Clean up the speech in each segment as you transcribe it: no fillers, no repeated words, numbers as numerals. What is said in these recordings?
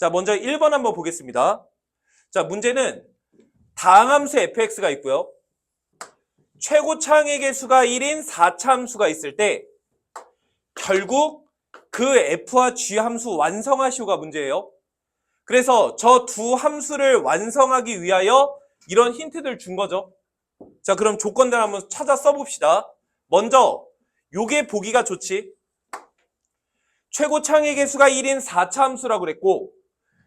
자, 먼저 1번 한번 보겠습니다. 자, 문제는 다항함수 fx가 있고요. 최고차항의 개수가 1인 4차 함수가 있을 때 결국 그 f와 g 함수 완성하시오가 문제예요. 그래서 저 두 함수를 완성하기 위하여 이런 힌트들 준 거죠. 자, 그럼 조건들 한번 찾아 써봅시다. 먼저 요게 보기가 좋지. 최고차항의 개수가 1인 4차 함수라고 그랬고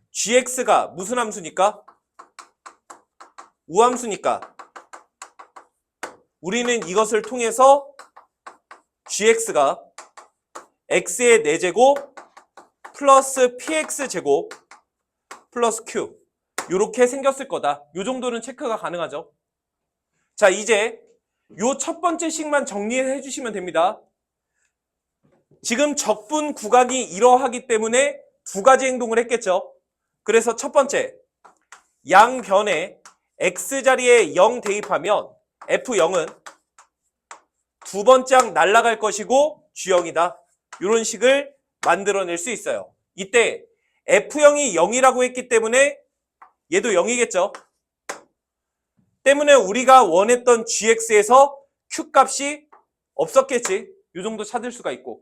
gx가 무슨 함수니까? 우함수니까 우리는 이것을 통해서 gx가 x의 4제곱 플러스 px제곱 플러스 q 이렇게 생겼을 거다. 요 정도는 체크가 가능하죠. 자, 이제 요 첫 번째 식만 정리해 주시면 됩니다. 지금 적분 구간이 이러하기 때문에 두 가지 행동을 했겠죠. 그래서 첫 번째, 양변에 x자리에 0 대입하면 f0은 두 번째 항 날아갈 것이고 g0이다. 이런 식을 만들어낼 수 있어요. 이때 f0이 0이라고 했기 때문에 얘도 0이겠죠. 때문에 우리가 원했던 gx에서 q 값이 없었겠지. 이 정도 찾을 수가 있고.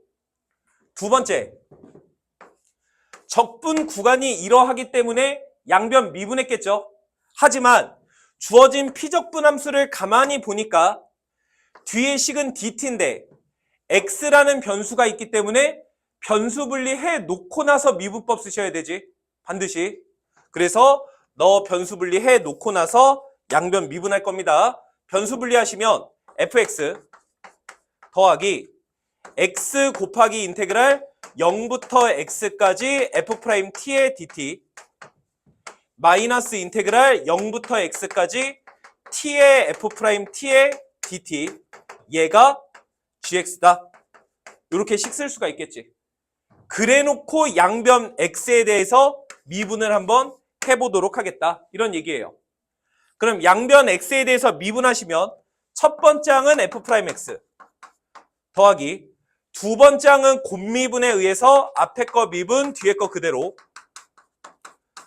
두 번째, 적분 구간이 이러하기 때문에 양변 미분했겠죠. 하지만 주어진 피적분 함수를 가만히 보니까 뒤에 식은 dt인데 x라는 변수가 있기 때문에 변수 분리해 놓고 나서 미분법 쓰셔야 되지. 반드시. 그래서 너 변수 분리해 놓고 나서 양변 미분할 겁니다. 변수 분리하시면 fx 더하기 x 곱하기 인테그랄 0부터 x까지 f't의 dt 마이너스 인테그랄 0부터 x까지 t의 f't의 dt 얘가 gx다. 이렇게 식 쓸 수가 있겠지. 그래놓고 양변 x에 대해서 미분을 한번 해보도록 하겠다. 이런 얘기예요. 그럼 양변 x에 대해서 미분하시면 첫 번째 항은 f'x 더하기 두 번째 항은 곱미분에 의해서 앞에 거 미분, 뒤에 거 그대로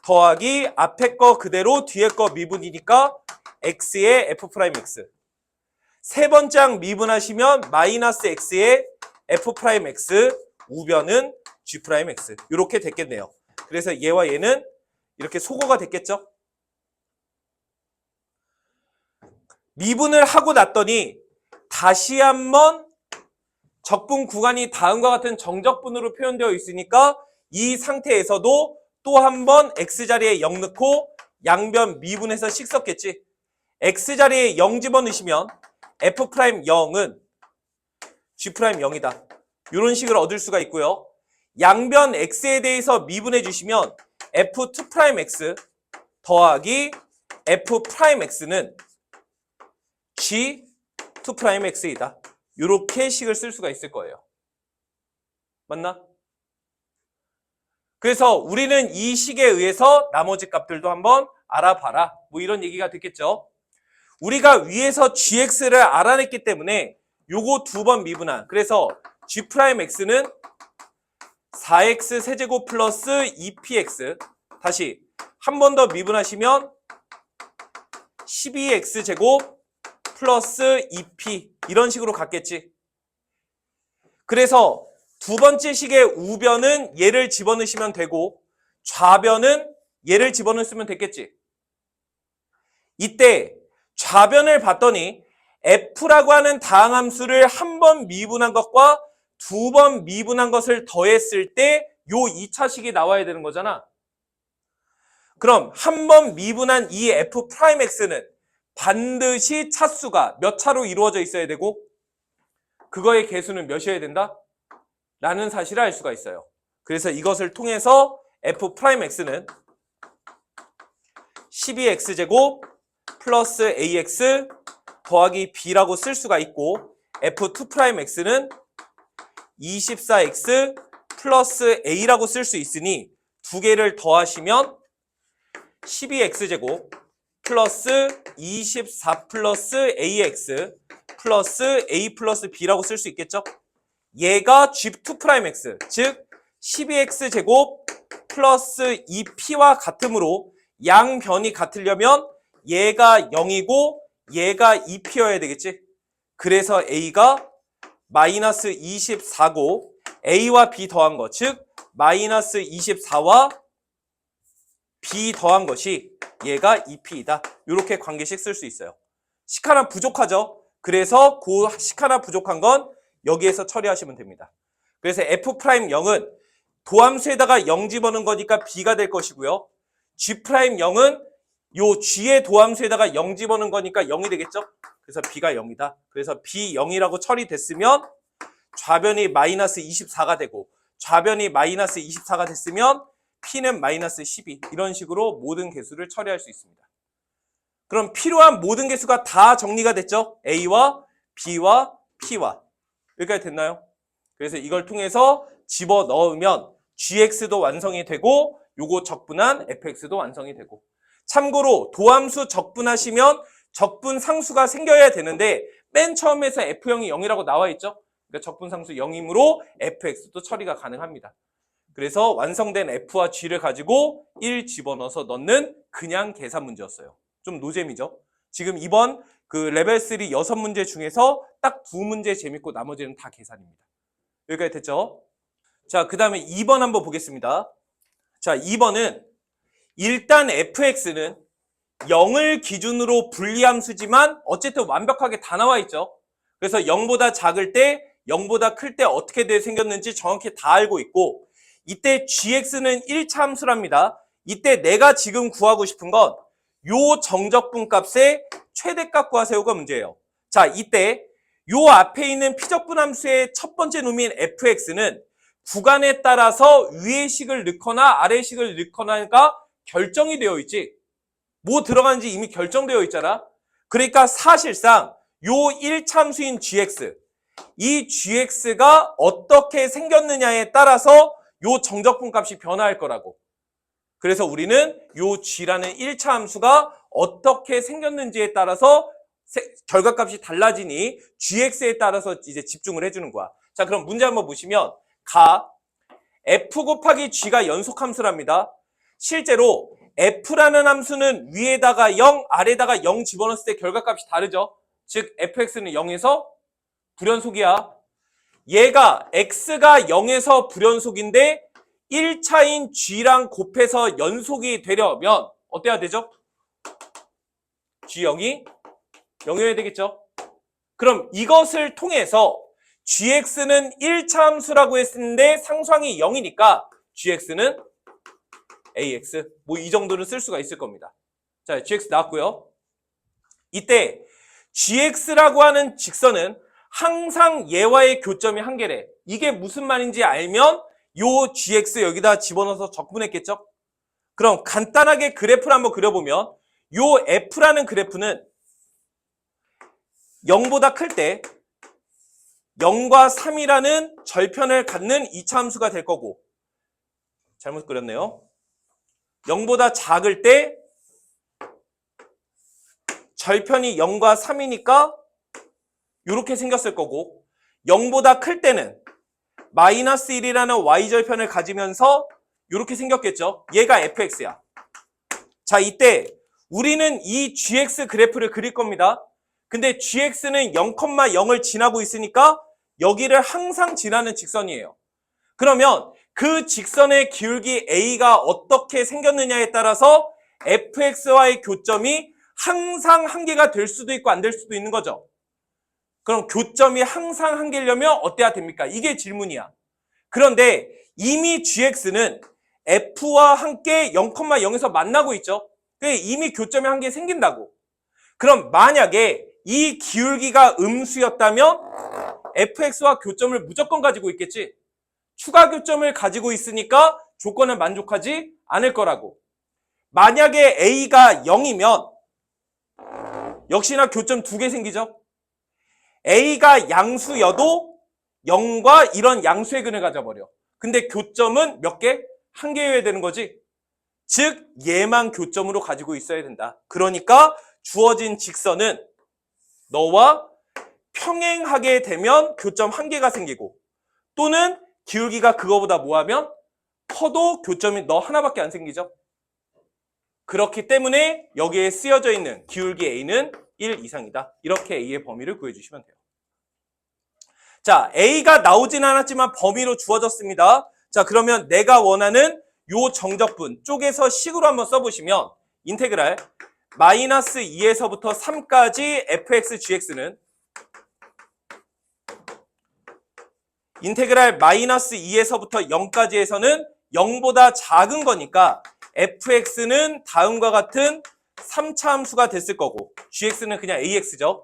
더하기 앞에 거 그대로, 뒤에 거 미분이니까 x의 f'x 세 번째 항 미분하시면 마이너스 x의 f'x 우변은 g'x 이렇게 됐겠네요. 그래서 얘와 얘는 이렇게 소거가 됐겠죠. 미분을 하고 났더니 다시 한번 적분 구간이 다음과 같은 정적분으로 표현되어 있으니까 이 상태에서도 또 한번 x자리에 0 넣고 양변 미분해서 식 썼겠지. x자리에 0 집어넣으시면 f'0은 g'0이다. 이런 식을 얻을 수가 있고요. 양변 x에 대해서 미분해 주시면 f2'x 더하기 f'x는 g2'x이다. 이렇게 식을 쓸 수가 있을 거예요. 맞나? 그래서 우리는 이 식에 의해서 나머지 값들도 한번 알아봐라. 뭐 이런 얘기가 됐겠죠. 우리가 위에서 gx를 알아냈기 때문에 요거 두 번 미분한. 그래서 g'x는 4x 세제곱 플러스 2px 다시 한 번 더 미분하시면 12x 제곱 플러스 2p 이런 식으로 갔겠지. 그래서 두 번째 식의 우변은 얘를 집어넣으시면 되고 좌변은 얘를 집어넣으면 됐겠지. 이때 좌변을 봤더니 f라고 하는 다항함수를 한 번 미분한 것과 두 번 미분한 것을 더했을 때 요 2차 식이 나와야 되는 거잖아. 그럼 한 번 미분한 이 f'x는 반드시 차수가 몇 차로 이루어져 있어야 되고 그거의 개수는 몇이어야 된다? 라는 사실을 알 수가 있어요. 그래서 이것을 통해서 f'x는 12x제곱 플러스 ax 더하기 b라고 쓸 수가 있고 f2'x는 24x 플러스 a라고 쓸 수 있으니 두 개를 더하시면 12x제곱 플러스 24 플러스 ax 플러스 a 플러스 b라고 쓸 수 있겠죠? 얘가 g2'x 즉 12x제곱 플러스 2p와 같으므로 양변이 같으려면 얘가 0이고 얘가 2p여야 되겠지? 그래서 a가 마이너스 24고 a와 b 더한 것, 즉 마이너스 24와 b 더한 것이 얘가 2p이다. 이렇게 관계식 쓸 수 있어요. 식 하나 부족하죠? 그래서 그 식 하나 부족한 건 여기에서 처리하시면 됩니다. 그래서 f'0은 도함수에다가 0 집어넣은 거니까 b가 될 것이고요. g'0은 요 g의 도함수에다가 0 집어넣은 거니까 0이 되겠죠? 그래서 b가 0이다. 그래서 b 0이라고 처리됐으면 좌변이 마이너스 24가 되고 좌변이 마이너스 24가 됐으면 p는 마이너스 12 이런 식으로 모든 개수를 처리할 수 있습니다. 그럼 필요한 모든 개수가 다 정리가 됐죠? a와 b와 p와 여기까지 됐나요? 그래서 이걸 통해서 집어넣으면 gx도 완성이 되고 요거 적분한 fx도 완성이 되고 참고로 도함수 적분하시면 적분 상수가 생겨야 되는데 맨 처음에서 f0이 0이라고 나와 있죠? 그러니까 적분 상수 0이므로 fx도 처리가 가능합니다. 그래서 완성된 f와 g를 가지고 1 집어넣어서 넣는 그냥 계산 문제였어요. 좀 노잼이죠? 지금 이번 그 레벨 3 6문제 중에서 딱 2문제 재밌고 나머지는 다 계산입니다. 여기까지 됐죠? 자, 그 다음에 2번 한번 보겠습니다. 자, 2번은 일단 fx는 0을 기준으로 분리함수지만 어쨌든 완벽하게 다 나와 있죠. 그래서 0보다 작을 때, 0보다 클 때 어떻게 생겼는지 정확히 다 알고 있고 이때 gx는 1차 함수랍니다. 이때 내가 지금 구하고 싶은 건 요 정적분 값의 최대값 구하세요가 문제예요. 자, 이때 요 앞에 있는 피적분 함수의 첫 번째 놈인 fx는 구간에 따라서 위의 식을 넣거나 아래 식을 넣거나가 결정이 되어 있지. 뭐 들어가는지 이미 결정되어 있잖아. 그러니까 사실상 요 1차 함수인 gx, 이 gx가 어떻게 생겼느냐에 따라서 요 정적분 값이 변화할 거라고. 그래서 우리는 요 g라는 1차 함수가 어떻게 생겼는지에 따라서 결과값이 달라지니 gx에 따라서 이제 집중을 해주는 거야. 자, 그럼 문제 한번 보시면 f 곱하기 g가 연속함수랍니다. 실제로 f라는 함수는 위에다가 0, 아래다가 0 집어넣었을 때 결과값이 다르죠. 즉 fx는 0에서 불연속이야. 얘가 x가 0에서 불연속인데 1차인 g랑 곱해서 연속이 되려면 어때야 되죠? g0이 0이어야 되겠죠? 그럼 이것을 통해서 gx는 1차 함수라고 했는데 상수항이 0이니까 gx는 ax. 뭐 이 정도는 쓸 수가 있을 겁니다. 자, gx 나왔고요. 이때 gx라고 하는 직선은 항상 얘와의 교점이 한 개래. 이게 무슨 말인지 알면 요 gx 여기다 집어넣어서 적분했겠죠? 그럼 간단하게 그래프를 한번 그려보면 요 f라는 그래프는 0보다 클 때 0과 3이라는 절편을 갖는 2차 함수가 될 거고 잘못 그렸네요. 0보다 작을 때 절편이 0과 3이니까 이렇게 생겼을 거고 0보다 클 때는 마이너스 1이라는 y절편을 가지면서 이렇게 생겼겠죠. 얘가 fx야. 자, 이때 우리는 이 gx 그래프를 그릴 겁니다. 근데 gx는 0,0을 지나고 있으니까 여기를 항상 지나는 직선이에요. 그러면 그 직선의 기울기 a가 어떻게 생겼느냐에 따라서 fx와의 교점이 항상 한 개가 될 수도 있고 안 될 수도 있는 거죠. 그럼 교점이 항상 한 개려면 어때야 됩니까? 이게 질문이야. 그런데 이미 gx는 f와 함께 0,0에서 만나고 있죠. 이미 교점이 한 개 생긴다고. 그럼 만약에 이 기울기가 음수였다면 fx와 교점을 무조건 가지고 있겠지. 추가 교점을 가지고 있으니까 조건을 만족하지 않을 거라고. 만약에 a가 0이면 역시나 교점 2개 생기죠. a가 양수여도 0과 이런 양수의 근을 가져버려. 근데 교점은 몇 개? 한 개여야 되는 거지. 즉 얘만 교점으로 가지고 있어야 된다. 그러니까 주어진 직선은 너와 평행하게 되면 교점 한 개가 생기고 또는 기울기가 그거보다 뭐하면 커도 교점이 너 하나밖에 안 생기죠. 그렇기 때문에 여기에 쓰여져 있는 기울기 A는 1 이상이다. 이렇게 A의 범위를 구해주시면 돼요. 자, A가 나오진 않았지만 범위로 주어졌습니다. 자, 그러면 내가 원하는 요 정적분 쪼개서 식으로 한번 써보시면 인테그랄 마이너스 2에서부터 3까지 fx gx는 인테그랄 마이너스 2에서부터 0까지에서는 0보다 작은 거니까 fx는 다음과 같은 3차 함수가 됐을 거고 gx는 그냥 ax죠.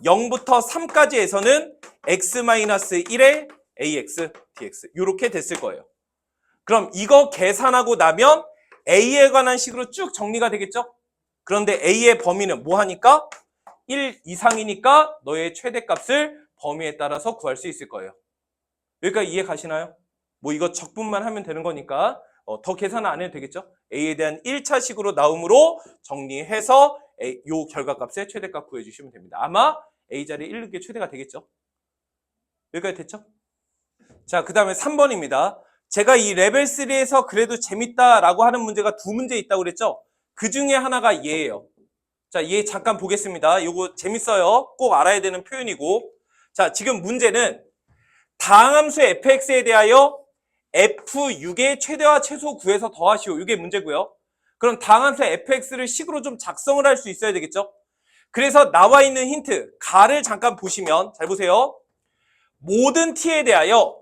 0부터 3까지에서는 x-1의 ax, dx 이렇게 됐을 거예요. 그럼 이거 계산하고 나면 a에 관한 식으로 쭉 정리가 되겠죠? 그런데 a의 범위는 뭐 하니까? 1 이상이니까 너의 최대값을 범위에 따라서 구할 수 있을 거예요. 여기까지 이해 가시나요? 뭐 이거 적분만 하면 되는 거니까 더 계산 안 해도 되겠죠? a에 대한 1차식으로 나옴으로 정리해서 요 결과값의 최대값 구해주시면 됩니다. 아마 a 자리에 1 넣은 게 최대가 되겠죠? 여기까지 됐죠? 자, 그 다음에 3번입니다. 제가 이 레벨 3에서 그래도 재밌다라고 하는 문제가 2문제 있다고 그랬죠? 그 중에 하나가 얘예요. 자, 얘 잠깐 보겠습니다. 요거 재밌어요. 꼭 알아야 되는 표현이고. 자, 지금 문제는 다항함수 fx에 대하여 f6의 최대와 최소 구해서 더하시오. 이게 문제고요. 그럼 다항함수 fx를 식으로 좀 작성을 할 수 있어야 되겠죠? 그래서 나와 있는 힌트, 가를 잠깐 보시면 잘 보세요. 모든 t에 대하여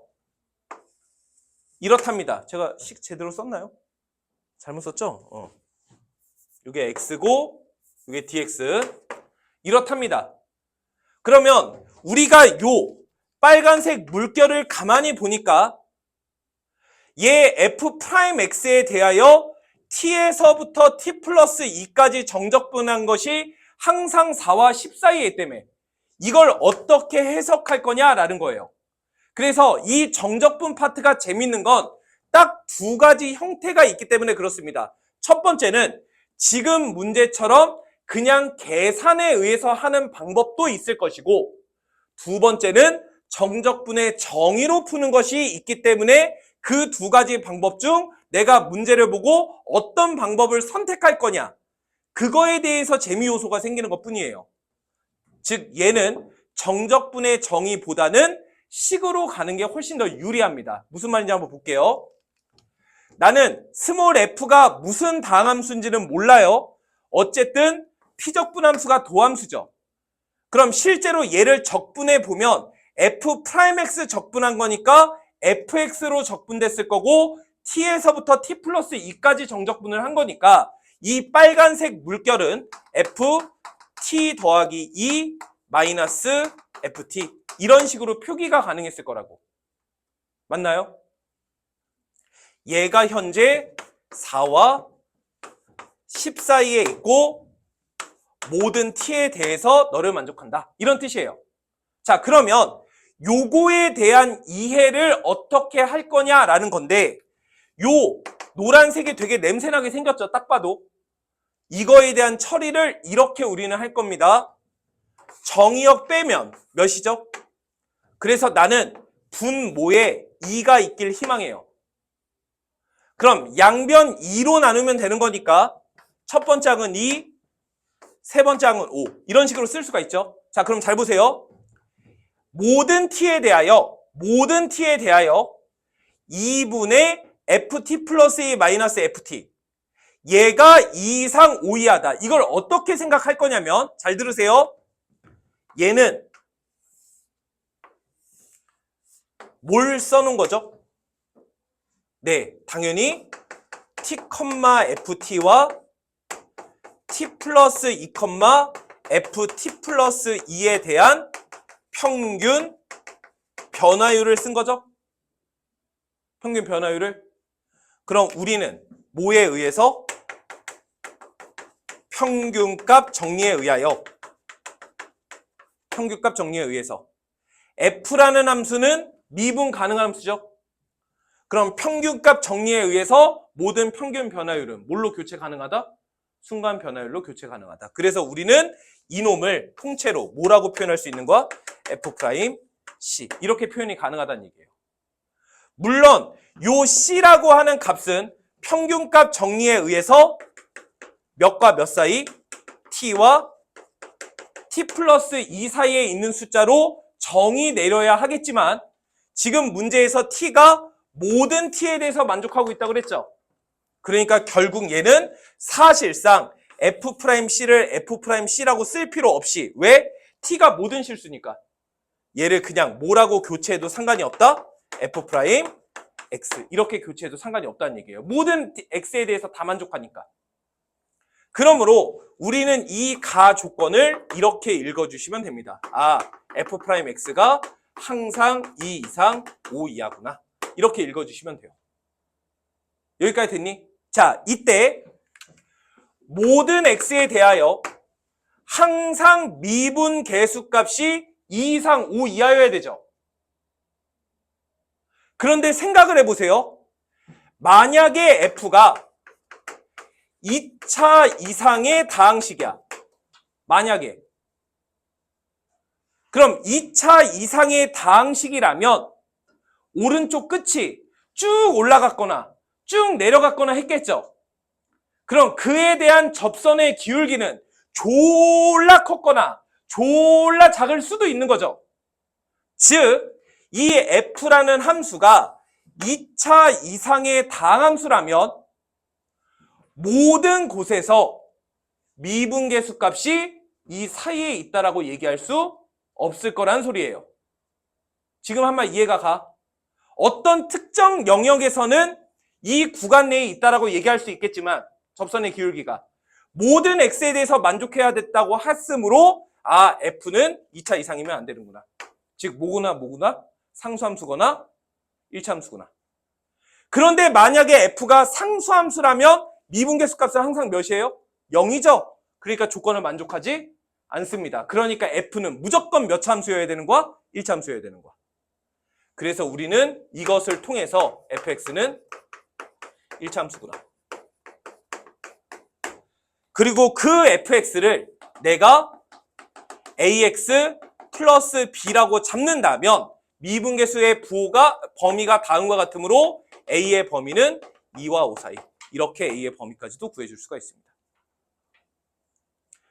이렇답니다. 제가 식 제대로 썼나요? 잘못 썼죠? 이게 x고 이게 dx 이렇답니다. 그러면 우리가 요 빨간색 물결을 가만히 보니까 얘 f'x에 대하여 t에서부터 t 플러스 2까지 정적분한 것이 항상 4와 10 사이에 있다며 이걸 어떻게 해석할 거냐라는 거예요. 그래서 이 정적분 파트가 재밌는 건 딱 2가지 형태가 있기 때문에 그렇습니다. 첫 번째는 지금 문제처럼 그냥 계산에 의해서 하는 방법도 있을 것이고 두 번째는 정적분의 정의로 푸는 것이 있기 때문에 그 2가지 방법 중 내가 문제를 보고 어떤 방법을 선택할 거냐 그거에 대해서 재미 요소가 생기는 것 뿐이에요. 즉 얘는 정적분의 정의보다는 식으로 가는 게 훨씬 더 유리합니다. 무슨 말인지 한번 볼게요. 나는 스몰 f가 무슨 다항함수인지는 몰라요. 어쨌든 피적분함수가 도함수죠. 그럼 실제로 얘를 적분해 보면 f'x 적분한 거니까 fx로 적분됐을 거고 t에서부터 t 플러스 2까지 정적분을 한 거니까 이 빨간색 물결은 ft 더하기 2 마이너스 ft 이런 식으로 표기가 가능했을 거라고. 맞나요? 얘가 현재 4와 10 사이에 있고 모든 t에 대해서 너를 만족한다. 이런 뜻이에요. 자, 그러면 요거에 대한 이해를 어떻게 할 거냐라는 건데 요 노란색이 되게 냄새나게 생겼죠. 딱 봐도. 이거에 대한 처리를 이렇게 우리는 할 겁니다. 정의역 빼면 몇이죠? 그래서 나는 분모에 2가 있길 희망해요. 그럼 양변 2로 나누면 되는 거니까 첫 번째 항은 2, 세 번째 항은 5 이런 식으로 쓸 수가 있죠. 자, 그럼 잘 보세요. 모든 t에 대하여 2분의 ft 플러스 2 마이너스 ft 얘가 2 이상 5 이하다. 이걸 어떻게 생각할 거냐면 잘 들으세요. 얘는 뭘 써놓은 거죠? 네, 당연히 t, ft와 t 플러스 2, ft 플러스 2에 대한 평균 변화율을 쓴 거죠? 평균 변화율을. 그럼 우리는 뭐에 의해서? 평균값 정리에 의하여. 평균값 정리에 의해서. f라는 함수는 미분 가능한 함수죠? 그럼 평균값 정리에 의해서 모든 평균 변화율은 뭘로 교체 가능하다? 순간 변화율로 교체 가능하다. 그래서 우리는 이놈을 통째로 뭐라고 표현할 수 있는 거야? F'C 이렇게 표현이 가능하다는 얘기예요. 물론 요 C라고 하는 값은 평균값 정리에 의해서 몇과 몇 사이? T와 T 플러스 2 사이에 있는 숫자로 정의 내려야 하겠지만 지금 문제에서 T가 모든 T에 대해서 만족하고 있다고 그랬죠. 그러니까 결국 얘는 사실상 F'C를 F'C라고 쓸 필요 없이 왜? T가 모든 실수니까 얘를 그냥 뭐라고 교체해도 상관이 없다? F'X 이렇게 교체해도 상관이 없다는 얘기예요. 모든 X에 대해서 다 만족하니까. 그러므로 우리는 이 가 조건을 이렇게 읽어주시면 됩니다. 아, F'X가 항상 2 이상 5 이하구나. 이렇게 읽어주시면 돼요. 여기까지 됐니? 자, 이때 모든 X에 대하여 항상 미분 계수값이 2 이상 5 이하여야 되죠. 그런데 생각을 해보세요. 만약에 F가 2차 이상의 다항식이야. 만약에. 그럼 2차 이상의 다항식이라면 오른쪽 끝이 쭉 올라갔거나 쭉 내려갔거나 했겠죠. 그럼 그에 대한 접선의 기울기는 졸라 컸거나 졸라 작을 수도 있는 거죠. 즉, 이 F라는 함수가 2차 이상의 다항함수라면 모든 곳에서 미분계수 값이 이 사이에 있다라고 얘기할 수 없을 거란 소리예요. 지금 한번 이해가 가? 어떤 특정 영역에서는 이 구간 내에 있다라고 얘기할 수 있겠지만 접선의 기울기가 모든 X에 대해서 만족해야 됐다고 했으므로 아, F는 2차 이상이면 안 되는구나. 즉 뭐구나? 상수함수거나 1차 함수구나. 그런데 만약에 F가 상수함수라면 미분계수 값은 항상 몇이에요? 0이죠? 그러니까 조건을 만족하지 않습니다. 그러니까 F는 무조건 몇 차 함수여야 되는 거야? 1차 함수여야 되는 거야. 그래서 우리는 이것을 통해서 fx는 1차 함수구나. 그리고 그 fx를 내가 ax 플러스 b라고 잡는다면 미분계수의 범위가 다음과 같으므로 a의 범위는 2와 5 사이. 이렇게 a의 범위까지도 구해줄 수가 있습니다.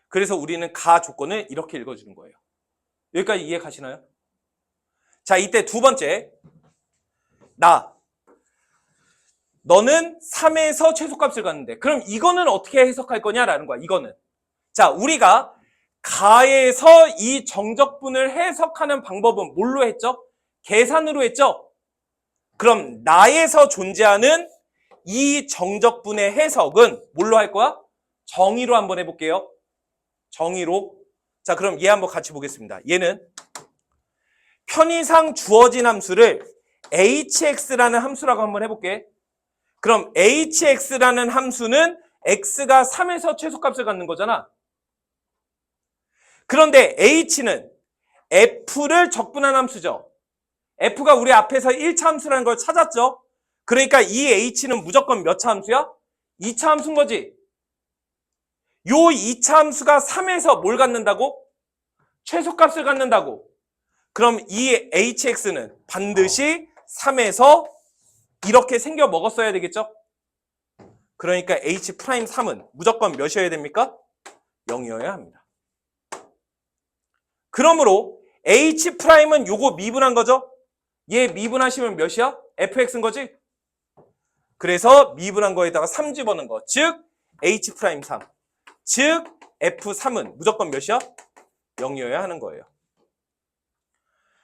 그래서 우리는 가 조건을 이렇게 읽어주는 거예요. 여기까지 이해 가시나요? 자, 이때 두 번째. 너는 3에서 최소값을 갖는데 그럼 이거는 어떻게 해석할 거냐라는 거야. 이거는. 자, 우리가 가에서 이 정적분을 해석하는 방법은 뭘로 했죠? 계산으로 했죠? 그럼 나에서 존재하는 이 정적분의 해석은 뭘로 할 거야? 정의로 한번 해볼게요. 정의로. 자, 그럼 얘 한번 같이 보겠습니다. 얘는 편의상 주어진 함수를 hx라는 함수라고 한번 해볼게. 그럼 hx라는 함수는 x가 3에서 최소값을 갖는 거잖아. 그런데 h는 f를 적분한 함수죠. f가 우리 앞에서 1차 함수라는 걸 찾았죠. 그러니까 이 h는 무조건 몇 차 함수야? 2차 함수인 거지. 요 2차 함수가 3에서 뭘 갖는다고? 최소값을 갖는다고. 그럼 이 hx는 반드시 3에서 이렇게 생겨 먹었어야 되겠죠? 그러니까 h'3은 무조건 몇이어야 됩니까? 0이어야 합니다. 그러므로 h'은 요거 미분한 거죠? 얘 미분하시면 몇이야? fx인 거지? 그래서 미분한 거에다가 3 집어넣은 거. 즉 h'3. 즉 f3은 무조건 몇이야? 0이어야 하는 거예요.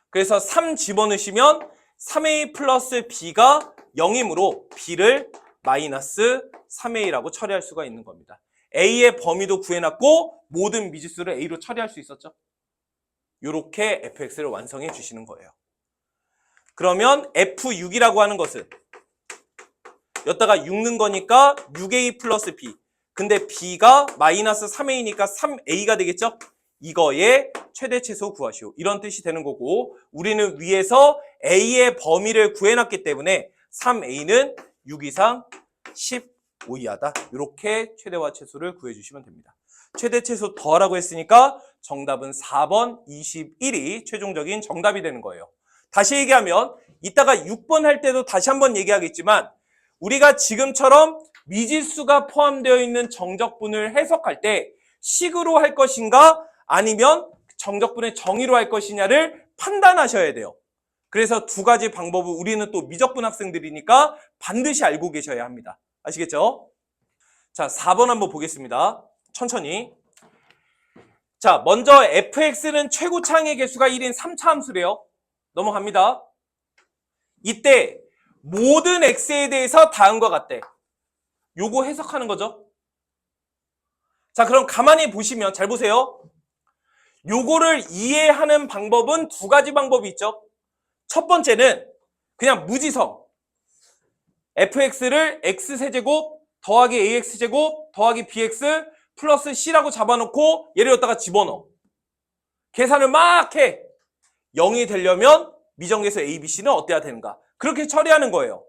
그래서 3 집어넣으시면 3a 플러스 b가 0이므로 b를 마이너스 3a라고 처리할 수가 있는 겁니다. a의 범위도 구해놨고 모든 미지수를 a로 처리할 수 있었죠. 이렇게 fx를 완성해 주시는 거예요. 그러면 f6이라고 하는 것은 여기다가 6는 거니까 6a 플러스 b. 근데 b가 마이너스 3a니까 3a가 되겠죠? 이거의 최대 최소 구하시오. 이런 뜻이 되는 거고 우리는 위에서 a의 범위를 구해놨기 때문에 3a는 6 이상 15 이하다. 이렇게 최대와 최소를 구해주시면 됩니다. 최대 최소 더하라고 했으니까 정답은 4번 21이 최종적인 정답이 되는 거예요. 다시 얘기하면 이따가 6번 할 때도 다시 한번 얘기하겠지만 우리가 지금처럼 미지수가 포함되어 있는 정적분을 해석할 때 식으로 할 것인가 아니면 정적분의 정의로 할 것이냐를 판단하셔야 돼요. 그래서 두 가지 방법을 우리는 또 미적분 학생들이니까 반드시 알고 계셔야 합니다. 아시겠죠? 자, 4번 한번 보겠습니다. 천천히. 자, 먼저 fx는 최고차항의 개수가 1인 3차 함수래요. 넘어갑니다. 이때 모든 x에 대해서 다음과 같대. 요거 해석하는 거죠. 자, 그럼 가만히 보시면 잘 보세요. 요거를 이해하는 방법은 두 가지 방법이 있죠. 첫 번째는 그냥 무지성. fx를 x세제곱 더하기 ax제곱 더하기 bx 플러스 c라고 잡아놓고 얘를 여기다가 집어넣어. 계산을 막 해. 0이 되려면 미정계수 a, b, c는 어때야 되는가? 그렇게 처리하는 거예요.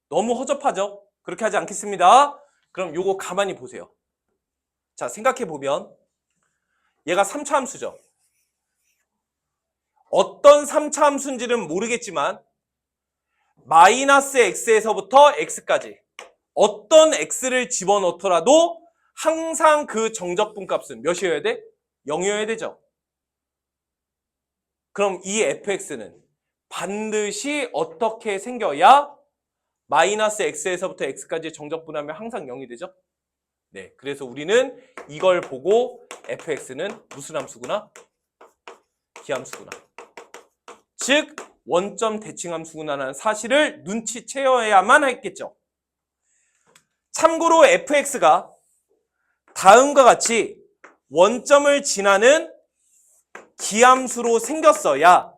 너무 허접하죠? 그렇게 하지 않겠습니다. 그럼 요거 가만히 보세요. 자, 생각해보면 얘가 3차 함수죠. 어떤 3차 함수인지는 모르겠지만 마이너스 x에서부터 x까지 어떤 x를 집어넣더라도 항상 그 정적분 값은 몇이어야 돼? 0이어야 되죠. 그럼 이 fx는 반드시 어떻게 생겨야 마이너스 x에서부터 x까지 정적분하면 항상 0이 되죠? 네, 그래서 우리는 이걸 보고 fx는 무슨 함수구나? 기함수구나. 즉 원점 대칭함수구나라는 사실을 눈치채어야만 했겠죠. 참고로 fx가 다음과 같이 원점을 지나는 기함수로 생겼어야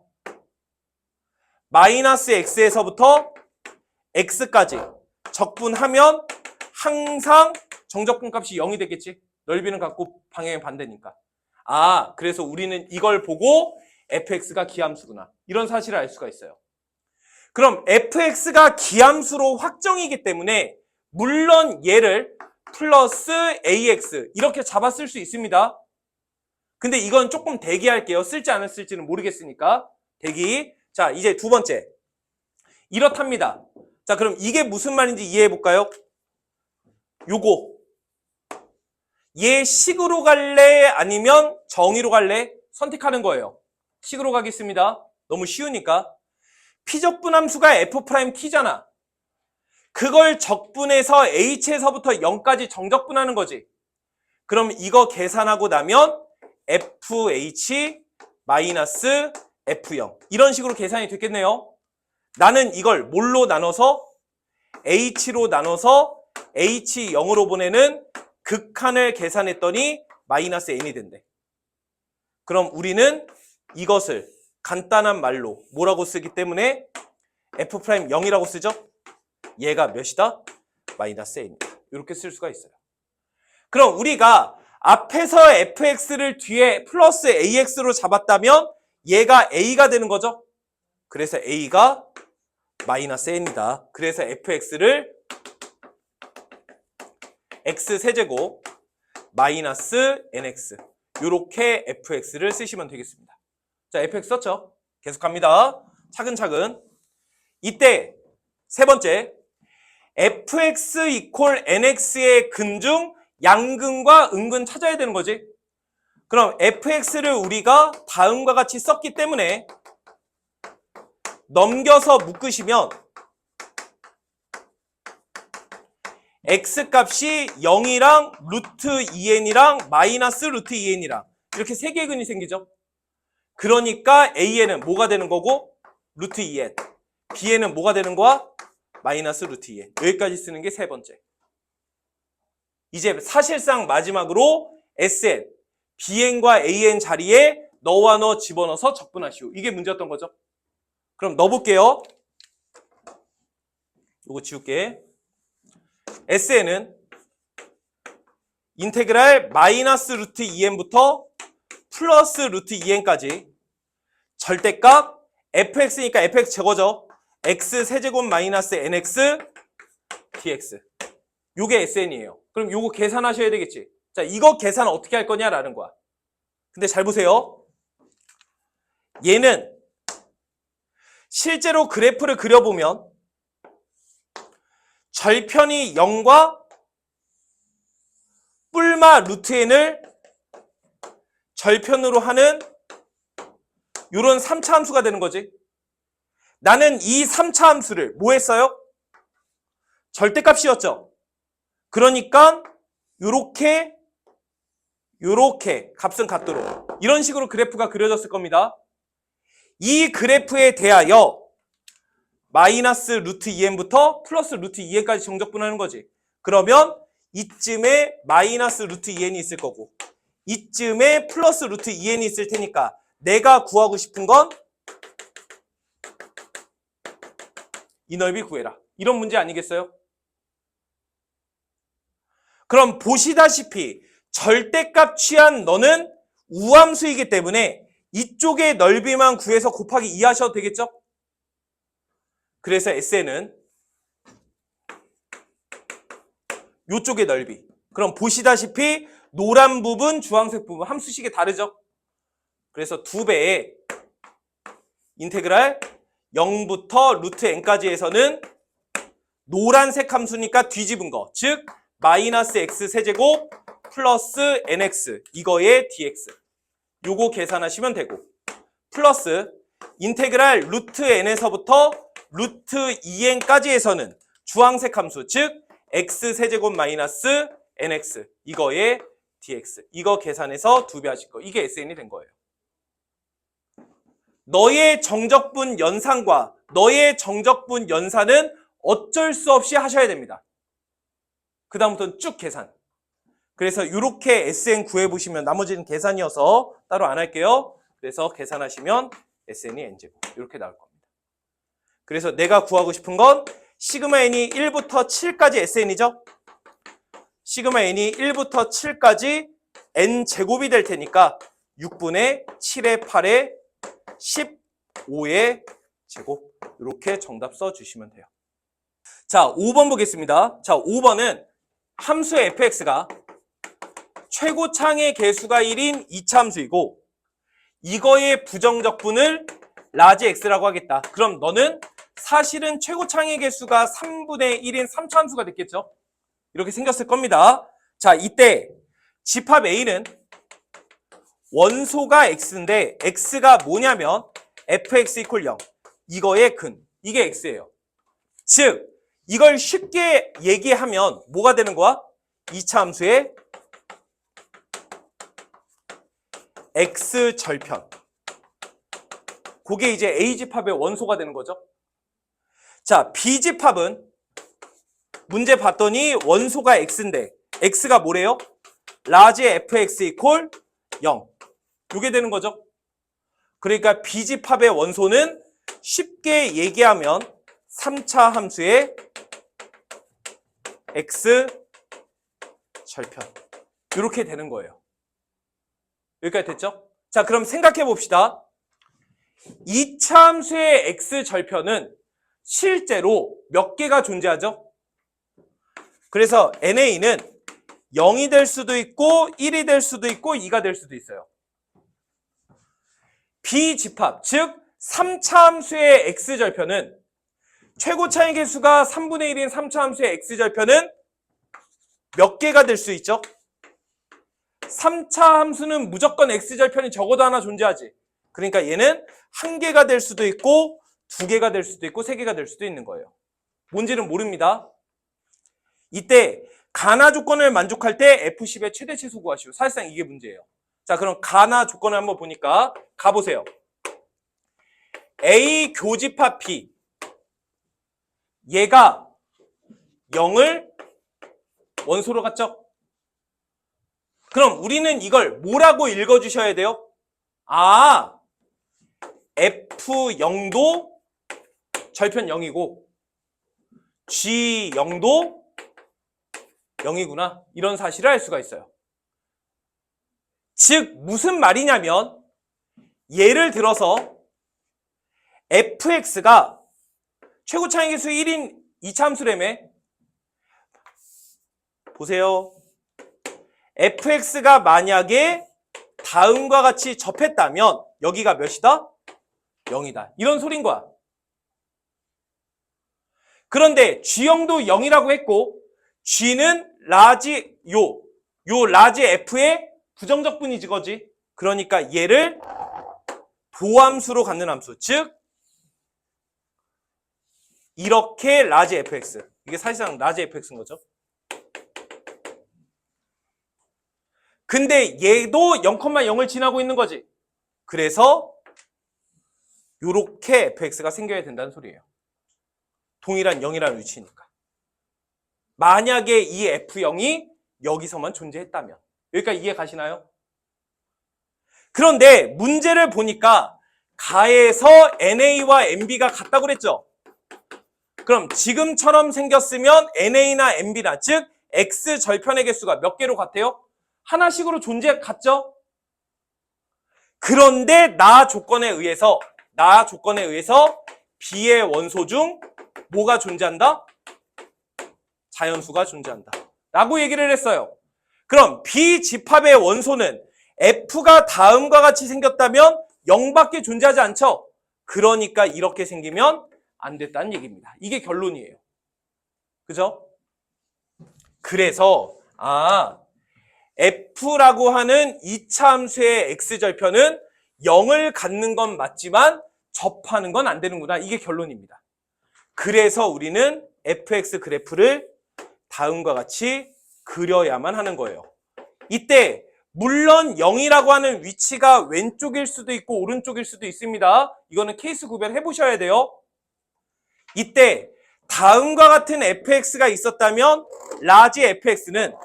마이너스 x에서부터 x까지 적분하면 항상 정적분 값이 0이 되겠지. 넓이는 같고 방향이 반대니까. 아, 그래서 우리는 이걸 보고 fx가 기함수구나. 이런 사실을 알 수가 있어요. 그럼 fx가 기함수로 확정이기 때문에 물론 얘를 플러스 ax 이렇게 잡아 쓸 수 있습니다. 근데 이건 조금 대기할게요. 쓸지 안 쓸지는 모르겠으니까. 대기. 자, 이제 두 번째. 이렇답니다. 자, 그럼 이게 무슨 말인지 이해해 볼까요? 요거. 얘 식으로 갈래? 아니면 정의로 갈래? 선택하는 거예요. 식으로 가겠습니다. 너무 쉬우니까. 피적분 함수가 f't잖아. 그걸 적분해서 h에서부터 0까지 정적분하는 거지. 그럼 이거 계산하고 나면 fh 마이너스 f0 이런 식으로 계산이 됐겠네요. 나는 이걸 뭘로 나눠서 h로 나눠서 h0으로 보내는 극한을 계산했더니 마이너스 n이 된대. 그럼 우리는 이것을 간단한 말로 뭐라고 쓰기 때문에 f'0이라고 쓰죠? 얘가 몇이다? 마이너스 n이다. 이렇게 쓸 수가 있어요. 그럼 우리가 앞에서 fx를 뒤에 플러스 ax로 잡았다면 얘가 a가 되는 거죠? 그래서 a가 마이너스 n이다. 그래서 fx를 x세제곱 마이너스 nx 이렇게 fx를 쓰시면 되겠습니다. 자, fx 썼죠? 계속합니다. 차근차근. 이때 세 번째 fx 이퀄 nx의 근중 양근과 음근 찾아야 되는 거지. 그럼 fx를 우리가 다음과 같이 썼기 때문에 넘겨서 묶으시면 x값이 0이랑 루트 2n이랑 마이너스 루트 2n이랑 이렇게 세 개의 근이 생기죠. 그러니까 a에는 뭐가 되는 거고 루트 2n, b에는 뭐가 되는 거야? 마이너스 루트 2n. 여기까지 쓰는 게 세 번째. 이제 사실상 마지막으로 sn, bn과 an 자리에 너와 너 집어넣어서 적분하시오. 이게 문제였던 거죠. 그럼 넣어볼게요. 이거 지울게. sn은 인테그랄 마이너스 루트 2n부터 플러스 루트 2n까지 절대값 fx니까 fx 제거죠. x 세제곱 마이너스 nx dx. 요게 sn이에요. 그럼 요거 계산하셔야 되겠지. 자, 이거 계산 어떻게 할 거냐라는 거야. 근데 잘 보세요. 얘는 실제로 그래프를 그려보면 절편이 0과 뿔마 루트 n을 절편으로 하는 이런 3차 함수가 되는 거지. 나는 이 3차 함수를 뭐 했어요? 절대값이었죠. 그러니까 요렇게 값은 같도록 이런 식으로 그래프가 그려졌을 겁니다. 이 그래프에 대하여 마이너스 루트 2n부터 플러스 루트 2n까지 정적분하는 거지. 그러면 이쯤에 마이너스 루트 2n이 있을 거고 이쯤에 플러스 루트 2n이 있을 테니까 내가 구하고 싶은 건 이 넓이 구해라. 이런 문제 아니겠어요? 그럼 보시다시피 절대값 취한 너는 우함수이기 때문에 이쪽의 넓이만 구해서 곱하기 2 하셔도 되겠죠? 그래서 SN은 이쪽의 넓이. 그럼 보시다시피 노란 부분, 주황색 부분 함수식이 다르죠? 그래서 2배의 인테그랄 0부터 루트 n까지 해서는 노란색 함수니까 뒤집은 거. 즉 마이너스 x 세제곱 플러스 nx 이거의 dx. 요거 계산하시면 되고 플러스 인테그랄 루트 n에서부터 루트 2n까지 해서는 주황색 함수 즉 x 세제곱 마이너스 nx 이거의 dx. 이거 계산해서 2배 하실 거. 이게 SN이 된 거예요. 너의 정적분 연산과 너의 정적분 연산은 어쩔 수 없이 하셔야 됩니다. 그 다음부터는 쭉 계산. 그래서 이렇게 SN 구해보시면 나머지는 계산이어서 따로 안 할게요. 그래서 계산하시면 SN이 n제곱 이렇게 나올 겁니다. 그래서 내가 구하고 싶은 건 시그마 n이 1부터 7까지 SN이죠. 시그마 n이 1부터 7까지 n제곱이 될 테니까 6분의 7의 8의 15의 제곱 이렇게 정답 써주시면 돼요. 자, 5번 보겠습니다. 자, 5번은 함수 fx가 최고창의 개수가 1인 2차 함수이고 이거의 부정적분을 라지 x라고 하겠다. 그럼 너는 사실은 최고창의 개수가 3분의 1인 3차 함수가 됐겠죠? 이렇게 생겼을 겁니다. 자, 이때 집합 A는 원소가 x인데 x가 뭐냐면 fx = 0 이거의 근 이게 x예요. 즉 이걸 쉽게 얘기하면 뭐가 되는 거야? 2차 함수의 x절편 그게 이제 A집합의 원소가 되는 거죠. 자, B집합은 문제 봤더니 원소가 x인데 x가 뭐래요? 라지 fx = 0 이게 되는 거죠. 그러니까 B집합의 원소는 쉽게 얘기하면 3차 함수의 x절편 이렇게 되는 거예요. 여기까지 됐죠? 자, 그럼 생각해 봅시다. 2차 함수의 x절편은 실제로 몇 개가 존재하죠? 그래서 NA는 0이 될 수도 있고 1이 될 수도 있고 2가 될 수도 있어요. B집합, 즉 3차 함수의 x절편은 최고차의 개수가 3분의 1인 3차 함수의 x절편은 몇 개가 될 수 있죠? 3차 함수는 무조건 x절편이 적어도 하나 존재하지. 그러니까 얘는 1개가 될 수도 있고 2개가 될 수도 있고 3개가 될 수도 있는 거예요. 뭔지는 모릅니다. 이때 가나 조건을 만족할 때 F10의 최대치수 구하시오. 사실상 이게 문제예요. 자, 그럼 가나 조건을 한번 보니까 가보세요. A 교집합 B 얘가 0을 원소로 갖죠? 그럼 우리는 이걸 뭐라고 읽어주셔야 돼요? 아, F0도 절편 0이고 G0도 0이구나. 이런 사실을 알 수가 있어요. 즉 무슨 말이냐면 예를 들어서 fx가 최고차의 개수 1인 2차 함수라며. 보세요. fx가 만약에 다음과 같이 접했다면 여기가 몇이다? 0이다. 이런 소린 거야. 그런데 G형도 0이라고 했고 G는 라지 요 라지 F의 부정적 분이지 거지. 그러니까 얘를 도함수로 갖는 함수. 즉 이렇게 라지 fx. 이게 사실상 라지 fx인 거죠. 근데 얘도 0,0을 지나고 있는 거지. 그래서 요렇게 fx가 생겨야 된다는 소리예요. 동일한 0이라는 위치니까. 만약에 이 f0이 여기서만 존재했다면. 여기까지 이해 가시나요? 그런데 문제를 보니까 가에서 NA와 NB가 같다고 그랬죠? 그럼 지금처럼 생겼으면 NA나 NB나 즉 X 절편의 개수가 몇 개로 같아요? 하나씩으로 같죠? 그런데 나 조건에 의해서 B의 원소 중 뭐가 존재한다? 자연수가 존재한다 라고 얘기를 했어요. 그럼 B 집합의 원소는 F가 다음과 같이 생겼다면 0밖에 존재하지 않죠? 그러니까 이렇게 생기면 안 됐다는 얘기입니다. 이게 결론이에요. 그죠? 그래서 F라고 하는 2차 함수의 X절편은 0을 갖는 건 맞지만 접하는 건 안 되는구나. 이게 결론입니다. 그래서 우리는 fx 그래프를 다음과 같이 그려야만 하는 거예요. 이때 물론 0이라고 하는 위치가 왼쪽일 수도 있고 오른쪽일 수도 있습니다. 이거는 케이스 구별해 보셔야 돼요. 이때 다음과 같은 fx가 있었다면 라지 fx는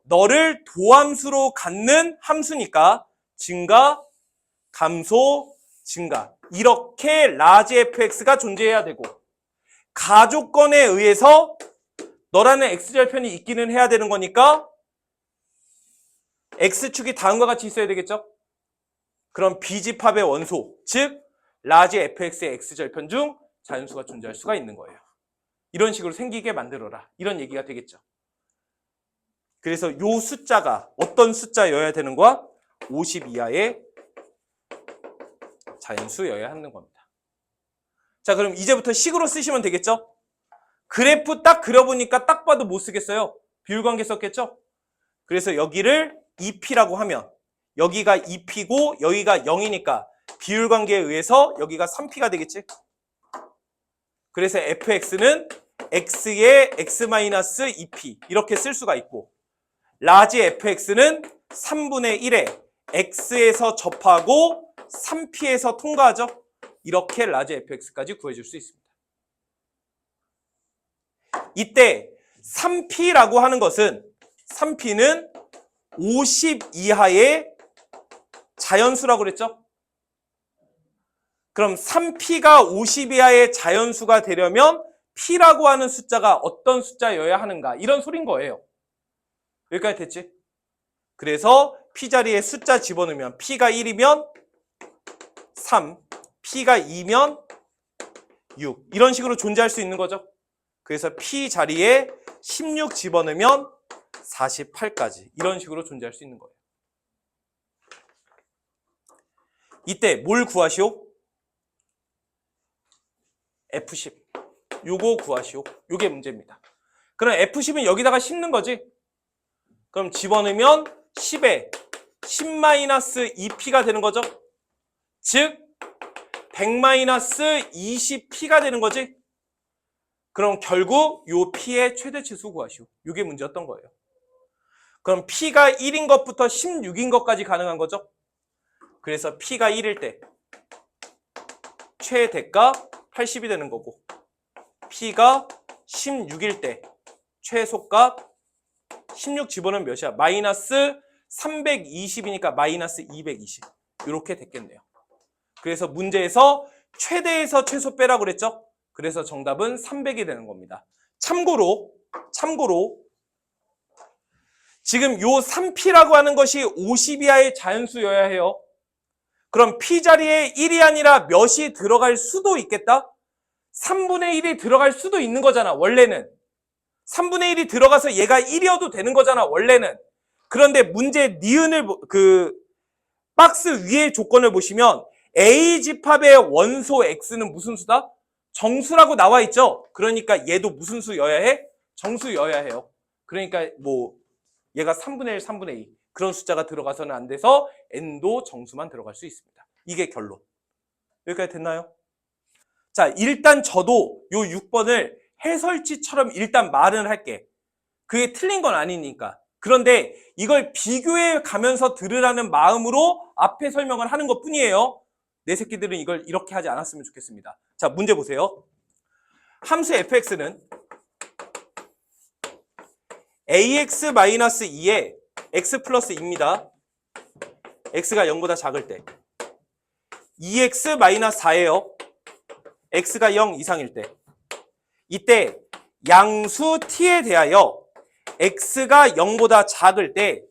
너를 도함수로 갖는 함수니까 증가, 감소, 증가 이렇게 라지 fx가 존재해야 되고 가조건에 의해서 너라는 x절편이 있기는 해야 되는 거니까 x축이 다음과 같이 있어야 되겠죠? 그럼 B집합의 원소, 즉 라지 fx의 x절편 중 자연수가 존재할 수가 있는 거예요. 이런 식으로 생기게 만들어라. 이런 얘기가 되겠죠. 그래서 요 숫자가 어떤 숫자여야 되는 거야? 50 이하의 자연수여야 하는 겁니다. 자, 그럼 이제부터 식으로 쓰시면 되겠죠? 그래프 딱 그려보니까 딱 봐도 못 쓰겠어요. 비율관계 썼겠죠? 그래서 여기를 2P라고 하면 여기가 2P고 여기가 0이니까 비율관계에 의해서 여기가 3P가 되겠지? 그래서 fx는 x의 x-2p 이렇게 쓸 수가 있고 라지 fx는 3분의 1에 x에서 접하고 3p에서 통과하죠? 이렇게 라지 fx까지 구해줄 수 있습니다. 이때 3p라고 하는 것은 3p는 50 이하의 자연수라고 그랬죠? 그럼 3p가 50 이하의 자연수가 되려면 p라고 하는 숫자가 어떤 숫자여야 하는가 이런 소린 거예요. 여기까지 됐지? 그래서 p 자리에 숫자 집어넣으면 p가 1이면 3, p가 2면 6 이런 식으로 존재할 수 있는 거죠. 그래서 p 자리에 16 집어넣으면 48까지 이런 식으로 존재할 수 있는 거예요. 이때 뭘 구하시오? F10 요거 구하시오. 요게 문제입니다. 그럼 F10은 여기다가 씹는 거지. 그럼 집어넣으면 10에 10-2p가 되는 거죠. 즉 100-20p가 되는 거지. 그럼 결국 요 p의 최대치수 구하시오. 요게 문제였던 거예요. 그럼 p가 1인 것부터 16인 것까지 가능한 거죠. 그래서 p가 1일 때 최대값 80이 되는 거고 p가 16일 때 최소값 16 집어넣으면 몇이야? 마이너스 320이니까 마이너스 220 이렇게 됐겠네요. 그래서 문제에서 최대에서 최소 빼라고 그랬죠? 그래서 정답은 300이 되는 겁니다. 참고로 지금 요 3p라고 하는 것이 50 이하의 자연수여야 해요. 그럼 p 자리에 1이 아니라 몇이 들어갈 수도 있겠다? 3분의 1이 들어갈 수도 있는 거잖아, 원래는. 3분의 1이 들어가서 얘가 1이어도 되는 거잖아, 원래는. 그런데 문제 니은을, 박스 위의 조건을 보시면 A 집합의 원소 X는 무슨 수다? 정수라고 나와 있죠? 그러니까 얘도 무슨 수여야 해? 정수여야 해요. 그러니까 뭐 얘가 3분의 1, 3분의 2 그런 숫자가 들어가서는 안 돼서 n도 정수만 들어갈 수 있습니다. 이게 결론. 여기까지 됐나요? 자, 일단 저도 요 6번을 해설지처럼 일단 말은 할게. 그게 틀린 건 아니니까. 그런데 이걸 비교해 가면서 들으라는 마음으로 앞에 설명을 하는 것 뿐이에요. 내 새끼들은 이걸 이렇게 하지 않았으면 좋겠습니다. 자, 문제 보세요. 함수 fx는 ax-2에 x 플러스 2입니다. x가 0보다 작을 때. 2x-4예요. x가 0 이상일 때. 이때 양수 t에 대하여 x가 0보다 작을 때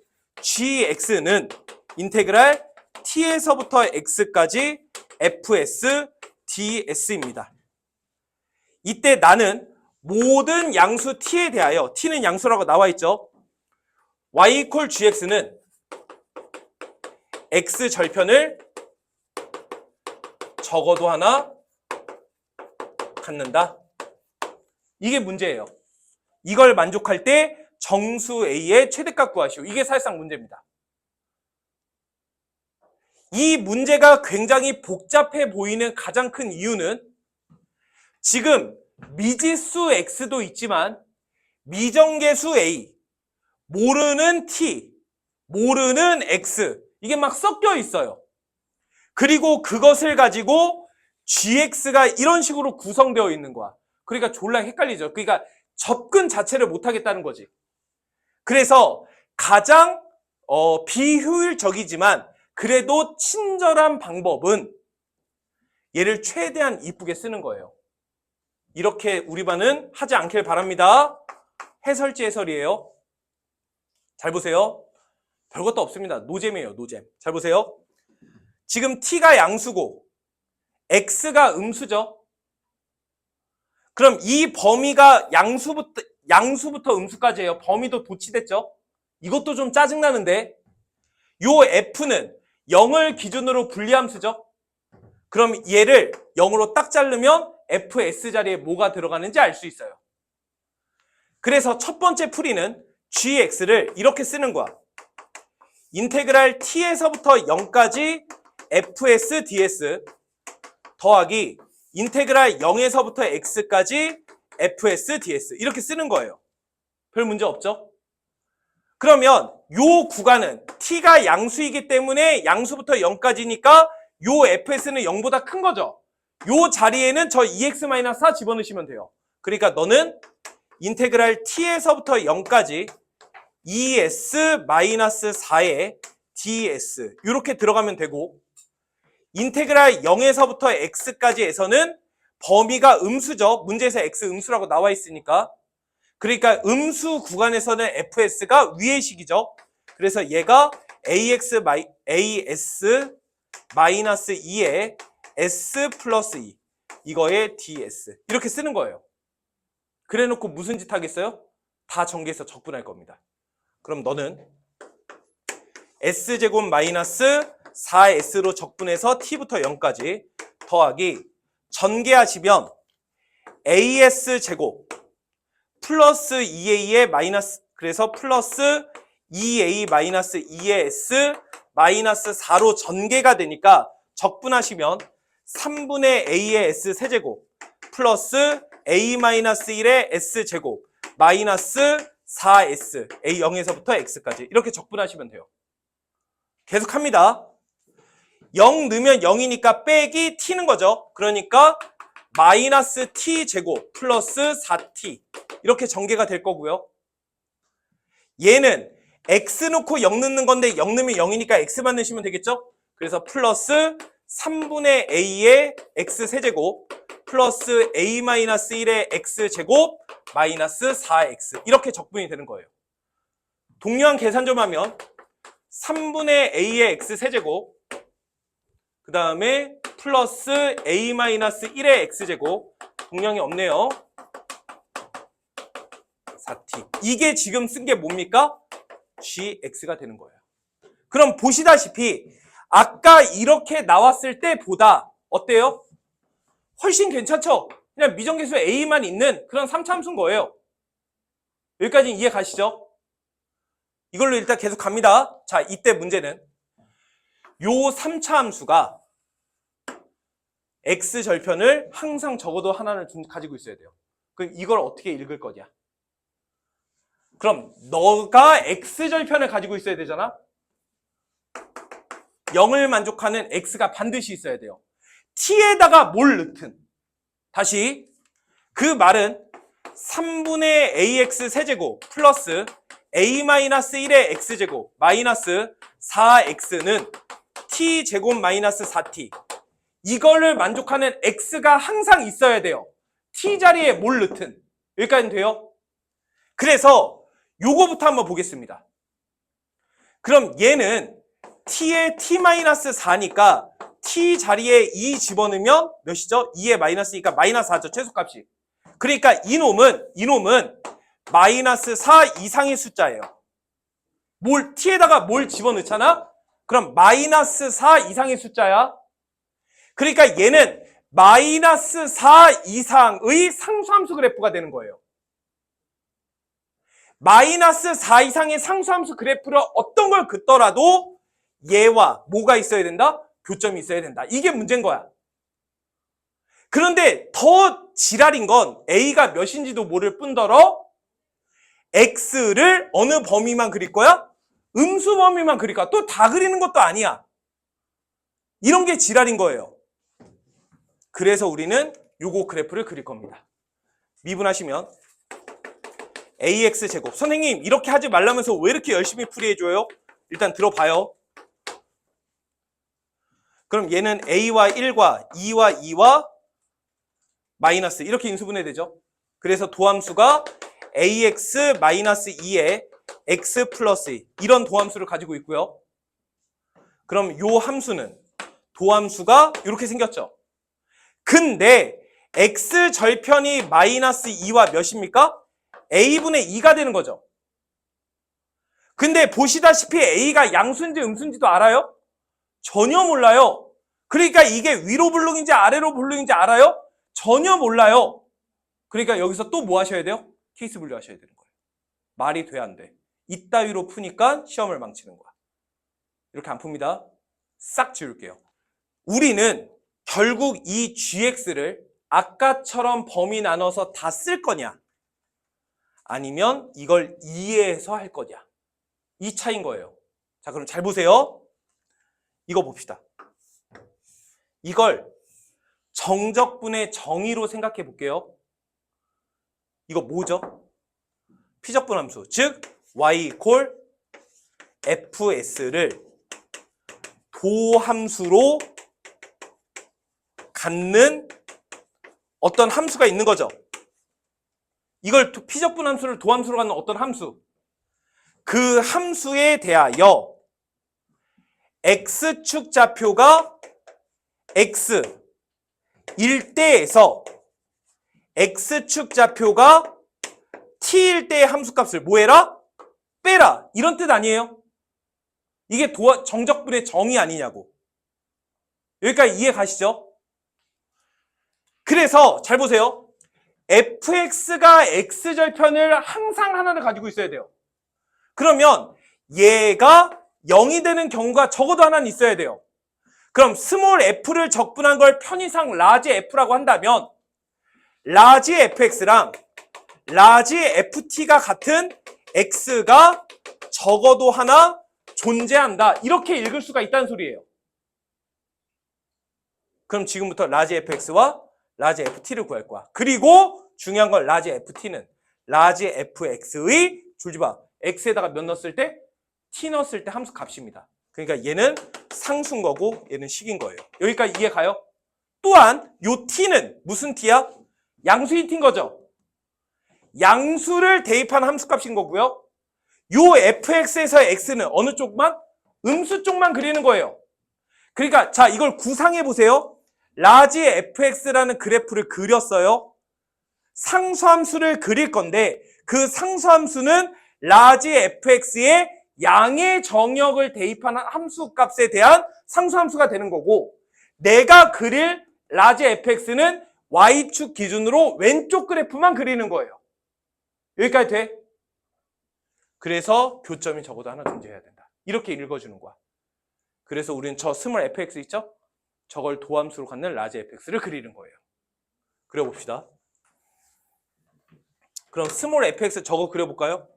gx는 인테그랄 t에서부터 x까지 fs ds입니다. 이때 나는 모든 양수 t에 대하여, t는 양수라고 나와 있죠. y equal gx는 x 절편을 적어도 하나 갖는다. 이게 문제예요. 이걸 만족할 때 정수 a의 최대값 구하시오. 이게 사실상 문제입니다. 이 문제가 굉장히 복잡해 보이는 가장 큰 이유는 지금 미지수 x도 있지만 미정계수 a, 모르는 t, 모르는 x 이게 막 섞여 있어요. 그리고 그것을 가지고 gx가 이런 식으로 구성되어 있는 거야. 그러니까 졸라 헷갈리죠. 그러니까 접근 자체를 못 하겠다는 거지. 그래서 가장 비효율적이지만 그래도 친절한 방법은 얘를 최대한 이쁘게 쓰는 거예요. 이렇게 우리 반은 하지 않길 바랍니다. 해설지 해설이에요. 잘 보세요. 별것도 없습니다. 노잼이에요. 노잼. 잘 보세요. 지금 t가 양수고 x가 음수죠. 그럼 이 범위가 양수부터 음수까지예요. 범위도 도치됐죠. 이것도 좀 짜증나는데 요 f는 0을 기준으로 분리함수죠. 그럼 얘를 0으로 딱 자르면 fs 자리에 뭐가 들어가는지 알 수 있어요. 그래서 첫 번째 풀이는 gx를 이렇게 쓰는 거야. 인테그랄 t에서부터 0까지 fs ds 더하기 인테그랄 0에서부터 x까지 fs ds 이렇게 쓰는 거예요. 별 문제 없죠? 그러면 요 구간은 t가 양수이기 때문에 양수부터 0까지니까 요 fs는 0보다 큰 거죠. 요 자리에는 저 2x-4 집어넣으시면 돼요. 그러니까 너는 인테그랄 t에서부터 0까지 2s-4의 ds 이렇게 들어가면 되고 인테그랄 0에서부터 x까지에서는 범위가 음수죠. 문제에서 x 음수라고 나와 있으니까. 그러니까 음수 구간에서는 fs가 위의 식이죠. 그래서 얘가 as-2의 s 플러스 2 이거의 ds 이렇게 쓰는 거예요. 그래 놓고 무슨 짓 하겠어요? 다 전개해서 적분할 겁니다. 그럼 너는 s제곱 마이너스 4s로 적분해서 t부터 0까지 더하기 전개하시면 as제곱 플러스 2a의 마이너스 그래서 플러스 2a 마이너스 2의 s 마이너스 4로 전개가 되니까 적분하시면 3분의 a의 s 세제곱 플러스 a 마이너스 1의 s제곱 마이너스 4s a 0에서부터 x까지 이렇게 적분하시면 돼요. 계속합니다. 0 넣으면 0이니까 빼기 t는 거죠. 그러니까 마이너스 t 제곱 플러스 4t 이렇게 전개가 될 거고요. 얘는 x 놓고 0 넣는 건데 0 넣으면 0이니까 x만 넣으시면 되겠죠. 그래서 플러스 3분의 a의 x 세제곱 플러스 a 마이너스 1의 x 제곱 마이너스 4x 이렇게 적분이 되는 거예요. 동료한 계산 좀 하면 3분의 a의 x 세제곱 그 다음에 플러스 a 마이너스 1의 x제곱 동량이 없네요. 4t 이게 지금 쓴 게 뭡니까? gx가 되는 거예요. 그럼 보시다시피 아까 이렇게 나왔을 때보다 어때요? 훨씬 괜찮죠? 그냥 미정계수 A만 있는 그런 3차 함수인 거예요. 여기까지 이해 가시죠? 이걸로 일단 계속 갑니다. 자, 이때 문제는 요 3차 함수가 X절편을 항상 적어도 하나는 가지고 있어야 돼요. 그럼 이걸 어떻게 읽을 거냐? 그럼 너가 X절편을 가지고 있어야 되잖아? 0을 만족하는 X가 반드시 있어야 돼요. T에다가 뭘 넣든. 다시 그 말은 3분의 AX 세제곱 플러스 A-1의 X제곱 마이너스 4X는 T제곱 마이너스 4T. 이거를 만족하는 X가 항상 있어야 돼요. T 자리에 뭘 넣든. 여기까지는 돼요? 그래서 요거부터 한번 보겠습니다. 그럼 얘는 T에 T-4니까 T 자리에 2 집어넣으면 몇이죠? 2에 마이너스니까 마이너스 4죠. 최소값이. 그러니까 이놈은 마이너스 4 이상의 숫자예요. T에다가 뭘 집어넣잖아? 그럼 마이너스 4 이상의 숫자야. 그러니까 얘는 마이너스 4 이상의 상수함수 그래프가 되는 거예요. 마이너스 4 이상의 상수함수 그래프를 어떤 걸 긋더라도 얘와 뭐가 있어야 된다? 교점이 있어야 된다. 이게 문제인 거야. 그런데 더 지랄인 건 A가 몇인지도 모를 뿐더러 X를 어느 범위만 그릴 거야? 음수 범위만 그릴 거야. 또 다 그리는 것도 아니야. 이런 게 지랄인 거예요. 그래서 우리는 요거 그래프를 그릴 겁니다. 미분하시면 AX제곱. 선생님 이렇게 하지 말라면서 왜 이렇게 열심히 풀이해줘요? 일단 들어봐요. 그럼 얘는 A와 1과 2와 2와 마이너스 이렇게 인수분해되죠. 그래서 도함수가 AX 마이너스 2에 X 플러스 2 이런 도함수를 가지고 있고요. 그럼 요 함수는 도함수가 이렇게 생겼죠. 근데 X 절편이 마이너스 2와 몇입니까? A분의 2가 되는 거죠. 근데 보시다시피 A가 양수인지 음수인지도 알아요? 전혀 몰라요. 그러니까 이게 위로 볼록인지 아래로 볼록인지 알아요? 전혀 몰라요. 그러니까 여기서 또 뭐 하셔야 돼요? 케이스 분류하셔야 되는 거예요. 말이 돼 안 돼? 이따위로 푸니까 시험을 망치는 거야. 이렇게 안 풉니다. 싹 지울게요. 우리는 결국 이 GX를 아까처럼 범위 나눠서 다 쓸 거냐? 아니면 이걸 이해해서 할 거냐? 이 차이인 거예요. 자, 그럼 잘 보세요. 이거 봅시다. 이걸 정적분의 정의로 생각해 볼게요. 이거 뭐죠? 피적분 함수. 즉 y equal fs를 도함수로 갖는 어떤 함수가 있는 거죠. 이걸 피적분 함수를 도함수로 갖는 어떤 함수. 그 함수에 대하여 x축 좌표가 x일 때에서 x축 좌표가 t일 때의 함수값을 뭐해라? 빼라. 이런 뜻 아니에요? 이게 정적분의 정의 아니냐고. 여기까지 이해 가시죠? 그래서 잘 보세요. fx가 x절편을 항상 하나를 가지고 있어야 돼요. 그러면 얘가 0이 되는 경우가 적어도 하나는 있어야 돼요. 그럼 스몰 f를 적분한 걸 편의상 라지 f라고 한다면 라지 fx랑 라지 ft가 같은 x가 적어도 하나 존재한다. 이렇게 읽을 수가 있다는 소리예요. 그럼 지금부터 라지 fx와 라지 ft를 구할 거야. 그리고 중요한 건 라지 ft는 라지 fx의 줄지마 x에다가 몇 넣었을 때? t 넣었을 때 함수 값입니다. 그러니까 얘는 상수인 거고 얘는 식인 거예요. 여기까지 이해 가요? 또한 요 t는 무슨 t야? 양수인 t인 거죠. 양수를 대입한 함수값인 거고요. 요 fx에서 x는 어느 쪽만? 음수 쪽만 그리는 거예요. 그러니까 자 이걸 구상해 보세요. 라지 fx라는 그래프를 그렸어요. 상수함수를 그릴 건데 그 상수함수는 라지 fx의 양의 정역을 대입한 함수값에 대한 상수함수가 되는 거고 내가 그릴 라지 fx는 Y축 기준으로 왼쪽 그래프만 그리는 거예요. 여기까지 돼? 그래서 교점이 적어도 하나 존재해야 된다. 이렇게 읽어주는 거야. 그래서 우리는 저 스몰 fx 있죠? 저걸 도함수로 갖는 라지 fx를 그리는 거예요. 그려봅시다. 그럼 스몰 fx 저거 그려볼까요?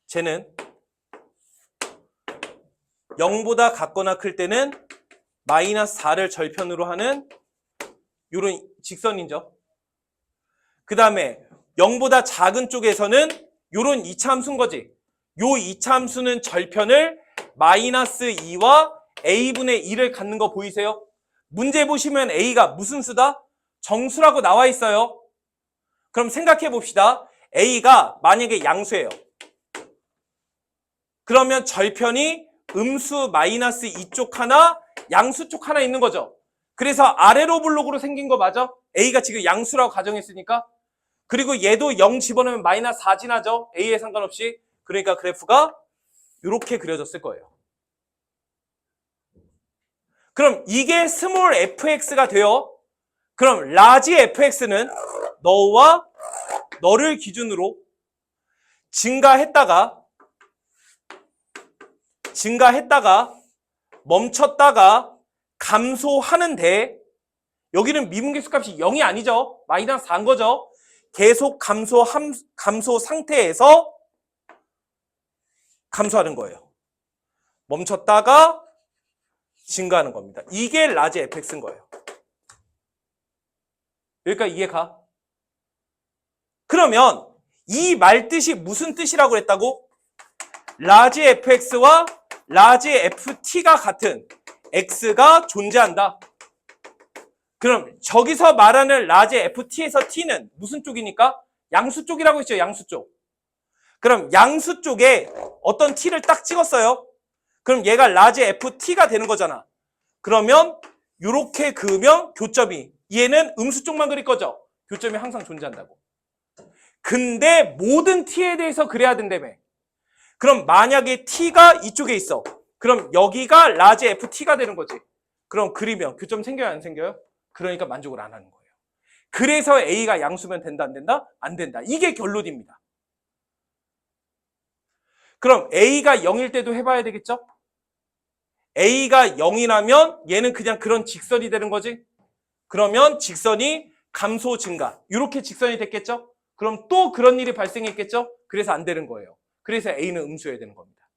쟤는 0보다 같거나 클 때는 마이너스 4를 절편으로 하는 이런 직선이죠. 그 다음에 0보다 작은 쪽에서는 이런 이차함수인 거지. 요 이차함수는 절편을 마이너스 2와 a분의 1을 갖는 거 보이세요? 문제 보시면 a가 무슨 수다? 정수라고 나와 있어요. 그럼 생각해 봅시다. a가 만약에 양수예요. 그러면 절편이 음수 마이너스 2쪽 하나, 양수 쪽 하나 있는 거죠. 그래서 아래로 블록으로 생긴 거 맞아? a가 지금 양수라고 가정했으니까. 그리고 얘도 0 집어넣으면 마이너스 4 지나죠? a에 상관없이. 그러니까 그래프가 이렇게 그려졌을 거예요. 그럼 이게 스몰 fx가 돼요. 그럼 라지 fx는 너와 너를 기준으로 증가했다가 멈췄다가 감소하는데, 여기는 미분계수 값이 0이 아니죠. 마이너스 4인 거죠. 계속 감소 상태에서 감소하는 거예요. 멈췄다가 증가하는 겁니다. 이게 라지 fx인 거예요. 여기까지 이해가? 그러면 이 말뜻이 무슨 뜻이라고 했다고? 라지 fx와 라지 ft가 같은 x가 존재한다. 그럼 저기서 말하는 라지 ft에서 t는 무슨 쪽이니까? 양수 쪽이라고 했죠. 양수 쪽. 그럼 양수 쪽에 어떤 t를 딱 찍었어요. 그럼 얘가 라지 ft가 되는 거잖아. 그러면 이렇게 그으면 교점이, 얘는 음수 쪽만 그릴 거죠. 교점이 항상 존재한다고. 근데 모든 t에 대해서 그래야 된다며. 그럼 만약에 t가 이쪽에 있어. 그럼 여기가 라지 ft가 되는 거지. 그럼 그리면 교점 생겨요, 안 생겨요? 그러니까 만족을 안 하는 거예요. 그래서 a가 양수면 된다, 안 된다? 안 된다. 이게 결론입니다. 그럼 a가 0일 때도 해봐야 되겠죠? a가 0이라면 얘는 그냥 그런 직선이 되는 거지. 그러면 직선이 감소 증가, 이렇게 직선이 됐겠죠? 그럼 또 그런 일이 발생했겠죠? 그래서 안 되는 거예요. 그래서 a는 음수여야 되는 겁니다.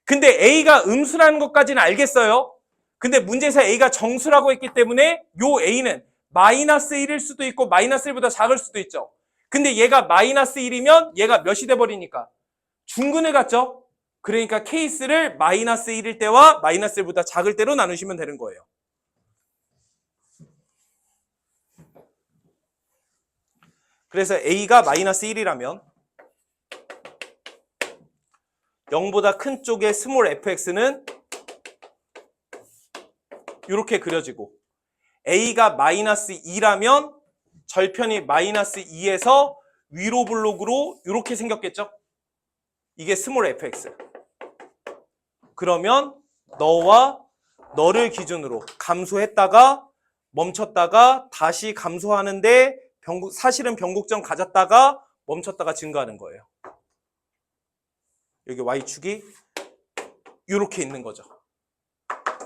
근데 a가 음수라는 것까지는 알겠어요. 근데 문제에서 a가 정수라고 했기 때문에 요 a는 마이너스 1일 수도 있고 마이너스 1보다 작을 수도 있죠. 근데 얘가 마이너스 1이면 얘가 몇이 돼버리니까 중근을 갖죠. 그러니까 케이스를 마이너스 1일 때와 마이너스 1보다 작을 때로 나누시면 되는 거예요. 그래서 a가 마이너스 1이라면 0보다 큰 쪽의 스몰 fx는 이렇게 그려지고, a가 마이너스 2라면 절편이 마이너스 2에서 위로 블록으로 이렇게 생겼겠죠? 이게 스몰 fx. 그러면 너와 너를 기준으로 감소했다가 멈췄다가 다시 감소하는데 사실은 변곡점 가졌다가 멈췄다가 증가하는 거예요. 여기 y축이 이렇게 있는 거죠.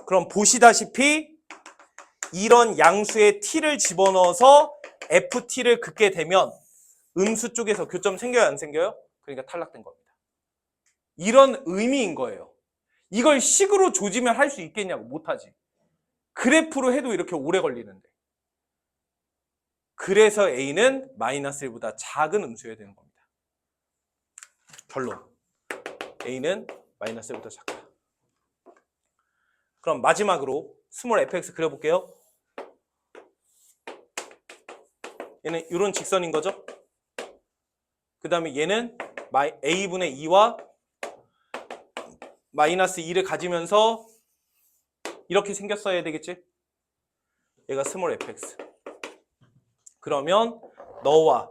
그럼 보시다시피 이런 양수에 t를 집어넣어서 ft를 긋게 되면 음수 쪽에서 교점 생겨요, 안 생겨요? 그러니까 탈락된 겁니다. 이런 의미인 거예요. 이걸 식으로 조지면 할 수 있겠냐고. 못하지. 그래프로 해도 이렇게 오래 걸리는데. 그래서 a는 마이너스 1보다 작은 음수여야 되는 겁니다. 결론. a는 마이너스 1보다 작다. 그럼 마지막으로 스몰 fx 그려볼게요. 얘는 이런 직선인 거죠. 그 다음에 얘는 a분의 2와 마이너스 2를 가지면서 이렇게 생겼어야 되겠지? 얘가 스몰 fx. 그러면 너와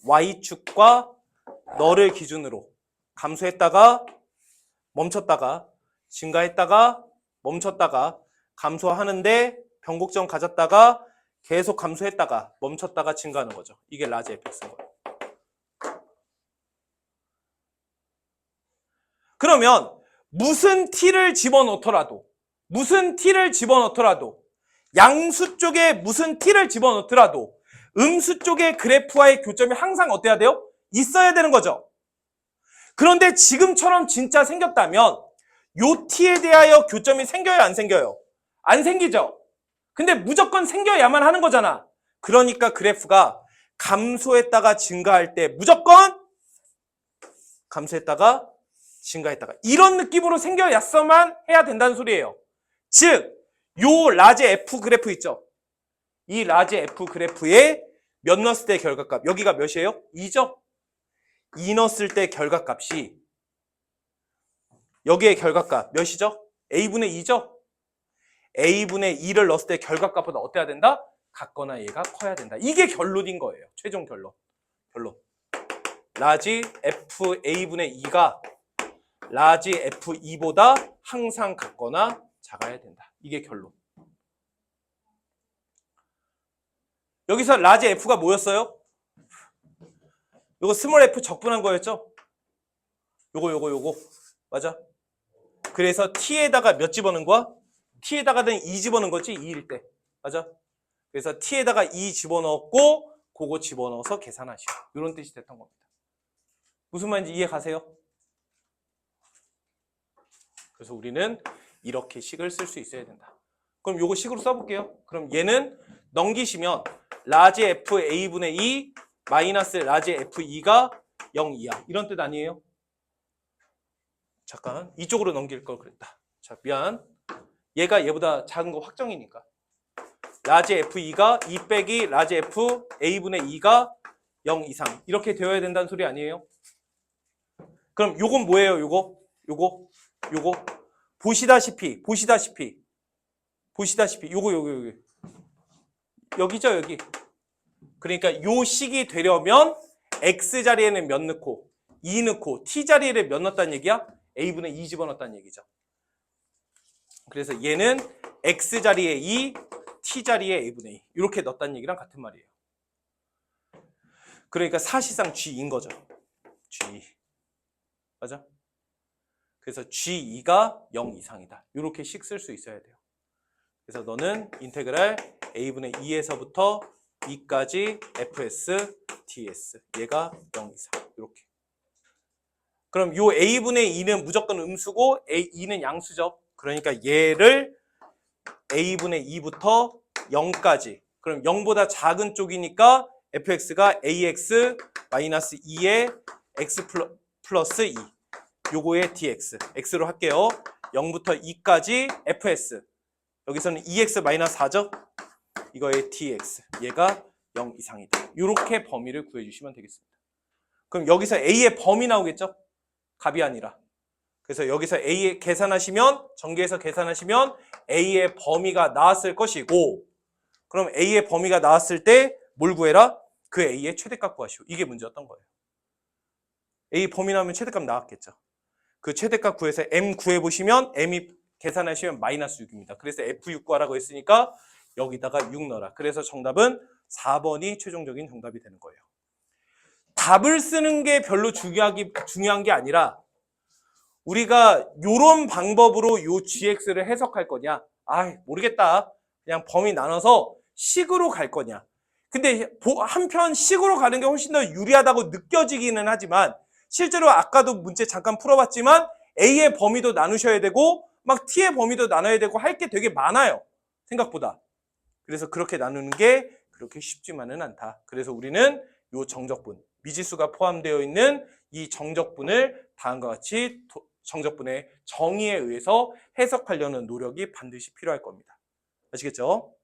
y축과 너를 기준으로 감소했다가 멈췄다가 증가했다가 멈췄다가 감소하는데 변곡점 가졌다가 계속 감소했다가 멈췄다가 증가하는 거죠. 이게 라지 fx인 거예요. 그러면 무슨 t를 집어넣더라도 양수 쪽에 무슨 t를 집어넣더라도 음수 쪽의 그래프와의 교점이 항상 어때야 돼요? 있어야 되는 거죠. 그런데 지금처럼 진짜 생겼다면 요 t에 대하여 교점이 생겨요, 안 생겨요? 안 생기죠. 근데 무조건 생겨야만 하는 거잖아. 그러니까 그래프가 감소했다가 증가할 때 무조건 감소했다가 증가했다가 이런 느낌으로 생겨야만 해야 된다는 소리예요. 즉, 요 라지 F 그래프 있죠? 이 라지 F 그래프에 몇 넣었을 때 결과값, 여기가 몇이에요? 2죠? 2 넣었을 때 결과값이 여기에 결과값 몇이죠? A분의 2죠? A분의 2를 넣었을 때 결과값보다 어때야 된다? 같거나 얘가 커야 된다. 이게 결론인 거예요. 최종 결론. 라지 F A분의 2가 라지 F2보다 항상 같거나 작아야 된다. 이게 결론. 여기서 라지 F가 뭐였어요? 요거 스몰 f 적분한 거였죠? 요거. 맞아? 그래서 t에다가 몇 집어넣은 거야? t에다가는 2 집어넣은 거지? 2일 때. 맞아? 그래서 t에다가 2 집어넣었고 그거 집어넣어서 계산하시오. 이런 뜻이 됐던 겁니다. 무슨 말인지 이해 가세요? 그래서 우리는 이렇게 식을 쓸 수 있어야 된다. 그럼 요거 식으로 써볼게요. 그럼 얘는 넘기시면 라지 f a분의 2 마이너스 라지 f2가 0 이하. 이런 뜻 아니에요? 잠깐 이쪽으로 넘길 걸 그랬다. 자, 미안. 얘가 얘보다 작은 거 확정이니까. 라지 f2가 2 빼기 라지 f a분의 2가 0 이상. 이렇게 되어야 된다는 소리 아니에요? 그럼 요건 뭐예요? 요거 보시다시피 요거 여기죠, 여기. 그러니까 요 식이 되려면 x 자리에는 몇 넣고 2 넣고 t 자리에 몇 넣었다는 얘기야? a분의 2 집어넣었다는 얘기죠. 그래서 얘는 x 자리에 2, t 자리에 a분의 2 이렇게 넣었다는 얘기랑 같은 말이에요. 그러니까 사실상 g인 거죠. g. 맞아? 그래서 g2가 0 이상이다. 이렇게 식 쓸 수 있어야 돼요. 그래서 너는 인테그랄 a분의 2에서부터 2까지 fs ds 얘가 0 이상 이렇게. 그럼 요 a분의 2는 무조건 음수고 2는 양수죠. 그러니까 얘를 a분의 2부터 0까지. 그럼 0보다 작은 쪽이니까 fx가 ax 마이너스 2의 x 플러스 2 요거의 dx x로 할게요. 0부터 2까지 fs 여기서는 2x 마이너스 4죠. 이거의 dx 얘가 0 이상이다. 이렇게 범위를 구해주시면 되겠습니다. 그럼 여기서 a의 범위 나오겠죠? 값이 아니라. 그래서 여기서 a 계산하시면 전개해서 계산하시면 a의 범위가 나왔을 것이고 그럼 a의 범위가 나왔을 때 뭘 구해라? 그 a의 최대값 구하시오. 이게 문제였던 거예요. a 범위 나오면 최대값 나왔겠죠. 그 최대값 구해서 m 구해보시면 m이 계산하시면 마이너스 6입니다. 그래서 f6 구하라고 했으니까 여기다가 6 넣어라. 그래서 정답은 4번이 최종적인 정답이 되는 거예요. 답을 쓰는 게 별로 중요한 게 아니라 우리가 이런 방법으로 요 gx를 해석할 거냐? 모르겠다. 그냥 범위 나눠서 식으로 갈 거냐? 근데 한편 식으로 가는 게 훨씬 더 유리하다고 느껴지기는 하지만 실제로 아까도 문제 잠깐 풀어봤지만 A의 범위도 나누셔야 되고 막 T의 범위도 나눠야 되고 할 게 되게 많아요. 생각보다. 그래서 그렇게 나누는 게 그렇게 쉽지만은 않다. 그래서 우리는 요 정적분, 미지수가 포함되어 있는 이 정적분을 다음과 같이 정적분의 정의에 의해서 해석하려는 노력이 반드시 필요할 겁니다. 아시겠죠?